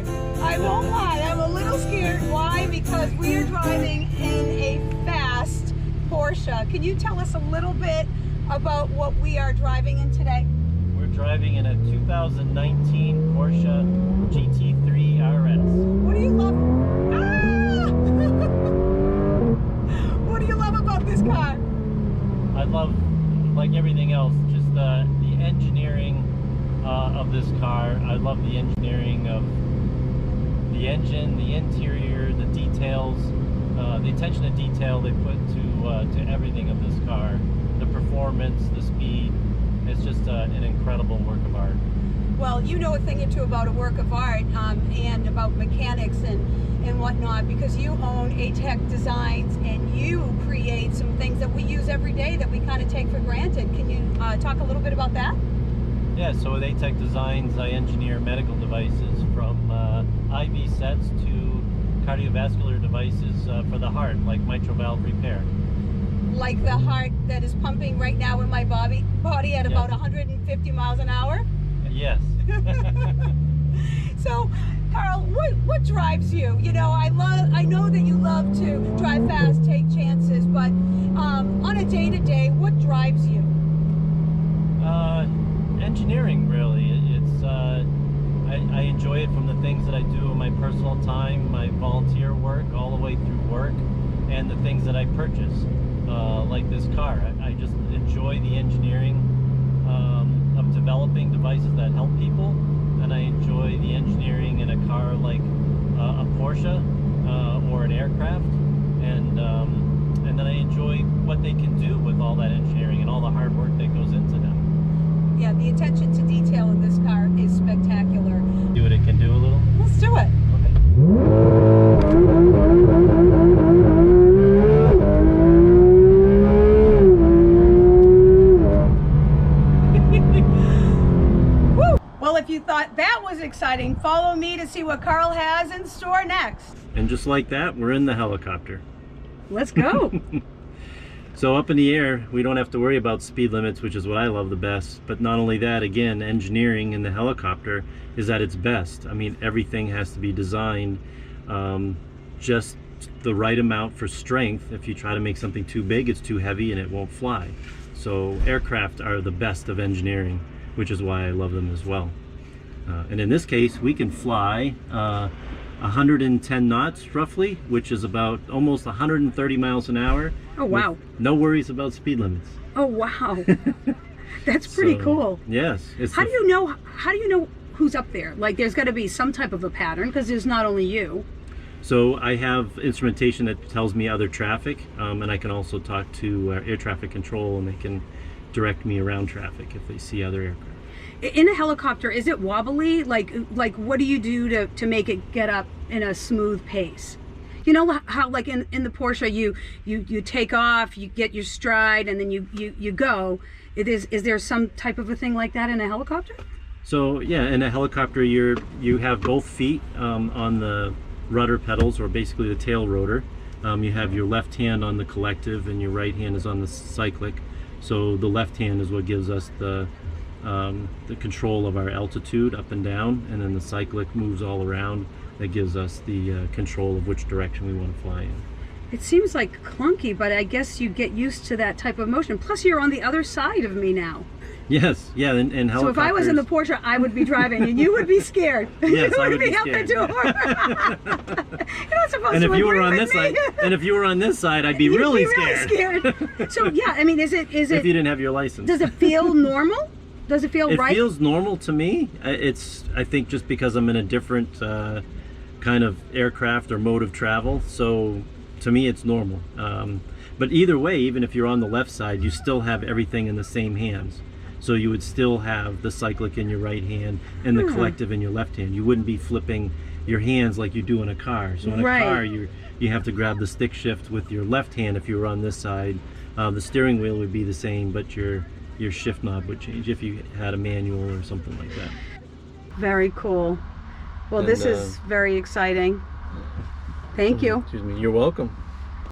scared. I won't lie, I'm a little scared. Why? Because we are driving in a fast Porsche. Can you tell us a little bit about what we are driving in today? We're driving in a 2019 Porsche GT3 RS. What do you love? Ah! What do you love about this car? I love, like everything else, just the engineering of this car. I love the engineering of the engine, the interior, the details, the attention to detail they put to everything of this car. The performance, the speed. It's just an incredible work of art. Well, you know a thing or two about a work of art and about mechanics and whatnot, because you own A-Tech Designs and you create some things that we use every day that we kind of take for granted. Can you talk a little bit about that? Yeah, so with A-Tech Designs, I engineer medical devices from IV sets to cardiovascular devices for the heart, like mitral valve repair. Like the heart that is pumping right now in my body at about 150 miles an hour? Yes. So, Karl, what drives you? You know, I know that you love to drive fast, take chances, but on a day-to-day, what drives you? Engineering, really. It's I enjoy it from the things that I do in my personal time, my volunteer work, all the way through work, and the things that I purchase, like this car. I just enjoy the engineering of developing devices that help people, and I enjoy the engineering in a car like a Porsche or an aircraft, and then I enjoy what they can do with all that engineering and all the hard work that goes into them. Yeah, the attention to detail in this car is spectacular. See what it can do a little? Let's do it. Woo! Well, if you thought that was exciting, follow me to see what Karl has in store next. And just like that, we're in the helicopter. Let's go. So up in the air, we don't have to worry about speed limits, which is what I love the best. But not only that, again, engineering in the helicopter is at its best. I mean, everything has to be designed just the right amount for strength. If you try to make something too big, it's too heavy and it won't fly. So aircraft are the best of engineering, which is why I love them as well. And in this case, we can fly 110 knots roughly, which is about almost 130 miles an hour. Oh wow. No worries about speed limits. Oh wow. That's pretty cool. Yes. How do you know who's up there? Like, there's got to be some type of a pattern, because there's not only you. So I have instrumentation that tells me other traffic, and I can also talk to air traffic control, and they can direct me around traffic if they see other aircraft. In a helicopter, is it wobbly? Like what do you do to make it get up in a smooth pace? You know how, like in the Porsche, you take off, you get your stride, and then you go. Is there some type of a thing like that in a helicopter? So yeah, in a helicopter, you have both feet on the rudder pedals, or basically the tail rotor. You have your left hand on the collective, and your right hand is on the cyclic. So the left hand is what gives us the control of our altitude up and down, and then the cyclic moves all around. That gives us the control of which direction we want to fly in. It seems like clunky, but I guess you get used to that type of motion. Plus, you're on the other side of me now. Yes, yeah, and helicopters. So if I was in the Porsche, I would be driving, and you would be scared. Yes, you I would be out scared. the door. You're not supposed And to if you were agree on with this me. side, and if you were on this side, I'd be You'd really be scared. Really scared. So yeah, I mean, is it? If you didn't have your license. Does it feel normal? Does it feel right? It feels normal to me. I think just because I'm in a different kind of aircraft or mode of travel, so to me it's normal. But either way, even if you're on the left side, you still have everything in the same hands. So you would still have the cyclic in your right hand and the collective in your left hand. You wouldn't be flipping your hands like you do in a car. So in a car, you have to grab the stick shift with your left hand if you were on this side. The steering wheel would be the same, but your shift knob would change if you had a manual or something like that. Very cool. Well, this is very exciting. Thank you. Excuse me. You're welcome.